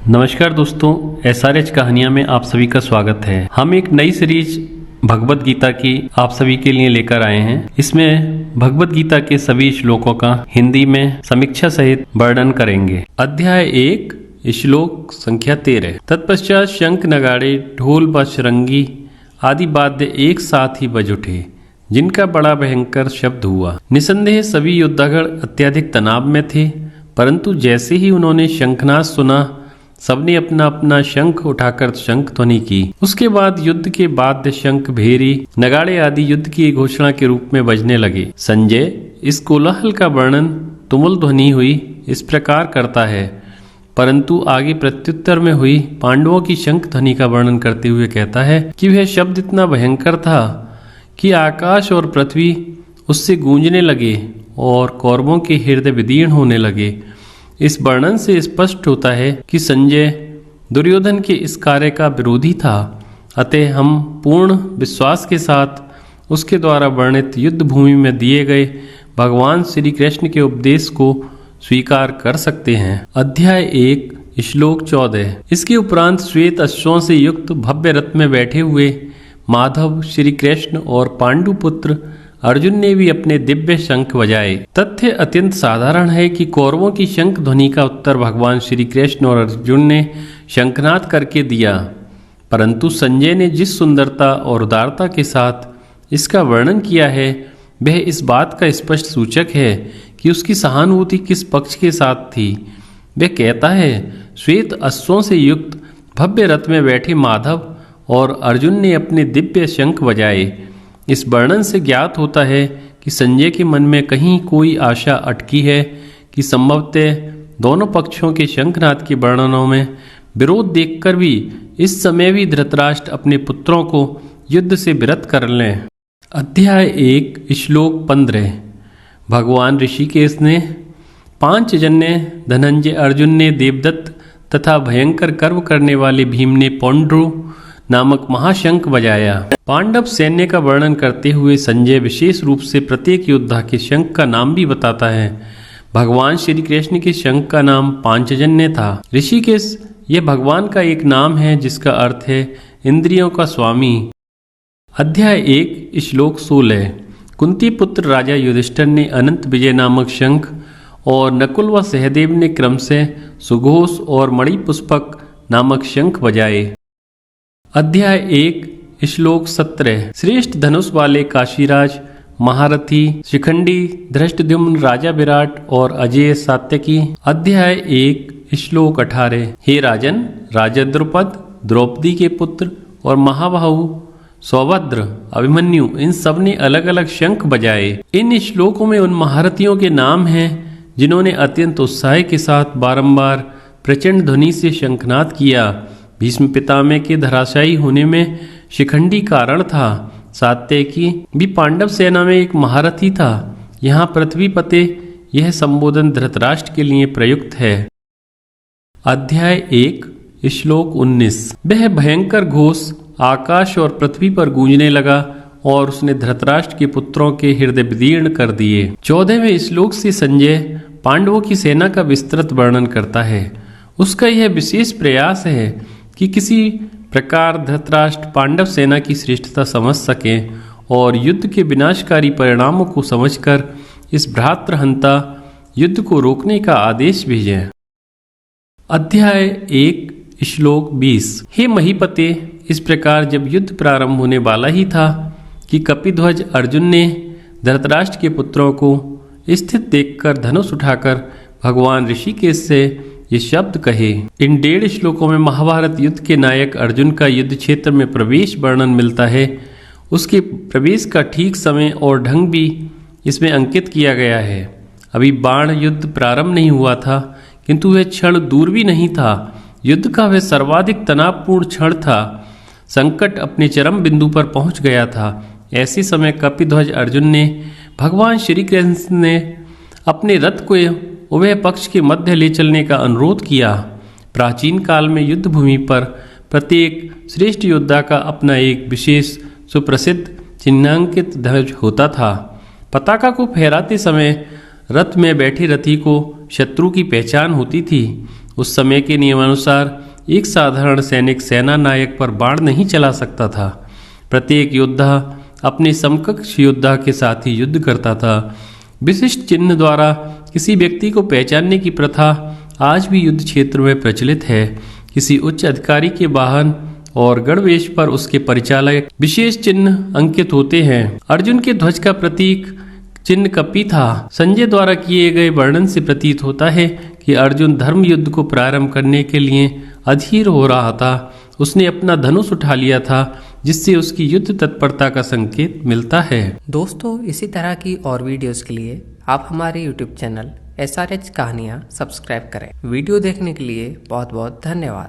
नमस्कार दोस्तों, SRH कहानियाँ में आप सभी का स्वागत है। हम एक नई सीरीज भगवत गीता की आप सभी के लिए लेकर आए हैं। इसमें भगवत गीता के सभी श्लोकों का हिंदी में समीक्षा सहित वर्णन करेंगे। अध्याय 1 श्लोक संख्या 13। तत्पश्चात शंख नगाड़े ढोल बजरंगी आदि वाद्य एक साथ ही बज उठे, जिनका बड़ा भयंकर शब्द हुआ। निसंदेह सभी योद्धागण अत्यधिक तनाव में थे, परंतु जैसे ही उन्होंने शंखनाद सुना, सबने अपना अपना शंख उठाकर शंख ध्वनि की। उसके बाद युद्ध के वाद्य शंख, भेरी, नगाड़े आदि युद्ध की घोषणा के रूप में बजने लगे। संजय इस कोलाहल का वर्णन तुमुल ध्वनि हुई इस प्रकार करता है, परंतु आगे प्रत्युत्तर में हुई पांडवों की शंख ध्वनि का वर्णन करते हुए कहता है कि वह शब्द इतना भयंकर था कि आकाश और पृथ्वी उससे गूंजने लगे और कौरवों के हृदय विदीर्ण होने लगे। इस वर्णन से स्पष्ट होता है कि संजय दुर्योधन के इस कार्य का विरोधी था, अतः हम पूर्ण विश्वास के साथ उसके द्वारा वर्णित युद्ध भूमि में दिए गए भगवान श्री कृष्ण के उपदेश को स्वीकार कर सकते हैं। अध्याय 1 श्लोक 14। इसके उपरांत श्वेत अश्वों से युक्त भव्य रथ में बैठे हुए माधव, श्री कृष्ण और पांडुपुत्र अर्जुन ने भी अपने दिव्य शंख बजाए। तथ्य अत्यंत साधारण है कि कौरवों की शंख ध्वनि का उत्तर भगवान श्री कृष्ण और अर्जुन ने शंखनाद करके दिया, परंतु संजय ने जिस सुंदरता और उदारता के साथ इसका वर्णन किया है, वह इस बात का स्पष्ट सूचक है कि उसकी सहानुभूति किस पक्ष के साथ थी। वह कहता है, श्वेत अश्वों से युक्त भव्य रथ में बैठे माधव और अर्जुन ने अपने दिव्य शंख बजाए। इस वर्णन से ज्ञात होता है कि संजय के मन में कहीं कोई आशा अटकी है कि संभवतः दोनों पक्षों के शंखनाद के वर्णनों में विरोध देखकर भी इस समय भी धृतराष्ट्र अपने पुत्रों को युद्ध से विरत कर लें। अध्याय 1 श्लोक 15। भगवान ऋषिकेश ने पांचजन्य धनंजय, अर्जुन ने देवदत्त तथा भयंकर कर्म करने वाले भीम ने पौंड्रू नामक महाशंख बजाया। पांडव सैन्य का वर्णन करते हुए संजय विशेष रूप से प्रत्येक योद्धा के शंख का नाम भी बताता है। भगवान श्री कृष्ण के शंख का नाम पांचजन्य था। ऋषिकेश यह भगवान का एक नाम है जिसका अर्थ है इंद्रियों का स्वामी। अध्याय 1 श्लोक 16। कुंती पुत्र राजा युधिष्ठिर ने अनंत विजय नामक शंख और नकुल व सहदेव ने क्रमशः सुघोष और मणिपुष्पक नामक शंख बजाए। अध्याय 1 श्लोक 17। श्रेष्ठ धनुष वाले काशीराज, महारथी, शिखंडी, धृष्टद्युम्न, राजा विराट और अजय सात्यकी। अध्याय 1 श्लोक 18। हे राजन, राजा द्रुपद, द्रौपदी के पुत्र और महाबाहु सौभद्र, अभिमन्यु, इन सब ने अलग अलग शंख बजाए। इन श्लोकों में उन महारथियों के नाम हैं जिन्होंने अत्यंत उत्साह के साथ बारंबार प्रचंड ध्वनि से शंखनाद किया। भीष्म पितामह के धराशायी होने में शिखंडी कारण था। सात्यकी भी पांडव सेना में एक महारथी था। यहाँ पृथ्वीपते यह संबोधन धृतराष्ट्र के लिए प्रयुक्त है। अध्याय 1 श्लोक 19। वह भयंकर घोष आकाश और पृथ्वी पर गूंजने लगा और उसने धृतराष्ट्र के पुत्रों के हृदय विदीर्ण कर दिए। 14वें श्लोक से संजय पांडवों की सेना का विस्तृत वर्णन करता है। उसका यह विशेष प्रयास है कि किसी प्रकार धृतराष्ट्र पांडव सेना की श्रेष्ठता समझ सके और युद्ध के विनाशकारी परिणामों को समझकर इस भ्रातृहंता युद्ध को रोकने का आदेश भेजे। अध्याय 1 श्लोक 20। हे महीपते, इस प्रकार जब युद्ध प्रारंभ होने वाला ही था कि कपिध्वज अर्जुन ने धृतराष्ट्र के पुत्रों को स्थित देखकर धनुष उठाकर भगवान ऋषिकेश से ये शब्द कहे। इन 1.5 श्लोकों में महाभारत युद्ध के नायक अर्जुन का युद्ध क्षेत्र में प्रवेश वर्णन मिलता है। उसके प्रवेश का ठीक समय और ढंग भी इसमें अंकित किया गया है। अभी बाण युद्ध प्रारंभ नहीं हुआ था, किंतु वह क्षण दूर भी नहीं था। युद्ध का वह सर्वाधिक तनावपूर्ण क्षण था। संकट अपने चरम बिंदु पर पहुंच गया था। ऐसे समय कपिध्वज अर्जुन ने भगवान श्री कृष्ण ने अपने रथ को उभय पक्ष के मध्य ले चलने का अनुरोध किया। प्राचीन काल में युद्ध भूमि पर प्रत्येक श्रेष्ठ योद्धा का अपना एक विशेष सुप्रसिद्ध चिन्हांकित ध्वज होता था। पताका को फहराते समय रथ में बैठे रथी को शत्रु की पहचान होती थी। उस समय के नियमानुसार एक साधारण सैनिक सेना नायक पर बाण नहीं चला सकता था। प्रत्येक योद्धा अपने समकक्ष योद्धा के साथ ही युद्ध करता था। विशिष्ट चिन्ह द्वारा किसी व्यक्ति को पहचानने की प्रथा आज भी युद्ध क्षेत्र में प्रचलित है। किसी उच्च अधिकारी के वाहन और गणवेश पर उसके परिचालक विशेष चिन्ह अंकित होते हैं। अर्जुन के ध्वज का प्रतीक चिन्ह कपी था। संजय द्वारा किए गए वर्णन से प्रतीत होता है कि अर्जुन धर्म युद्ध को प्रारंभ करने के लिए अधीर हो रहा था। उसने अपना धनुष उठा लिया था, जिससे उसकी युद्ध तत्परता का संकेत मिलता है। दोस्तों, इसी तरह की और वीडियोस के लिए आप हमारे YouTube चैनल SRH कहानियाँ सब्सक्राइब करें। वीडियो देखने के लिए बहुत बहुत धन्यवाद।